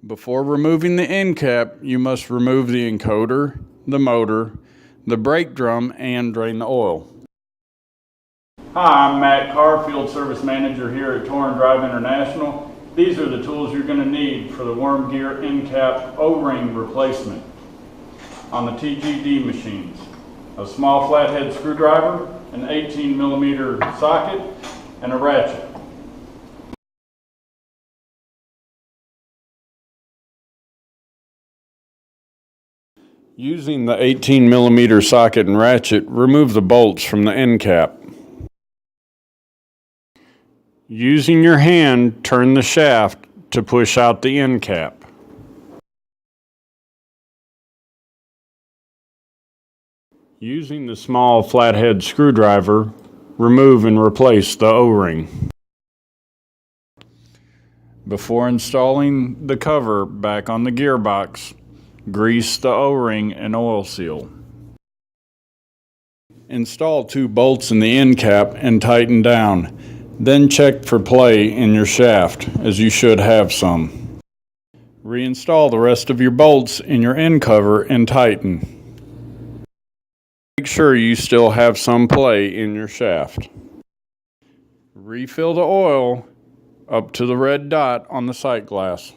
Before removing the end cap, you must remove the encoder, the motor, the brake drum, and drain the oil. Hi, I'm Matt Carr, Field Service Manager here at Tour and Drive International. These are the tools you're going to need for the worm gear end cap O-ring replacement on the TGD machines. A small flathead screwdriver, an 18mm socket, and a ratchet. Using the 18mm socket and ratchet, remove the bolts from the end cap. Using your hand, turn the shaft to push out the end cap. Using the small flathead screwdriver, remove and replace the O-ring. Before installing the cover back on the gearbox, grease the O-ring and oil seal. Install 2 bolts in the end cap and tighten down. Then check for play in your shaft, as you should have some. Reinstall the rest of your bolts in your end cover and tighten. Make sure you still have some play in your shaft. Refill the oil up to the red dot on the sight glass.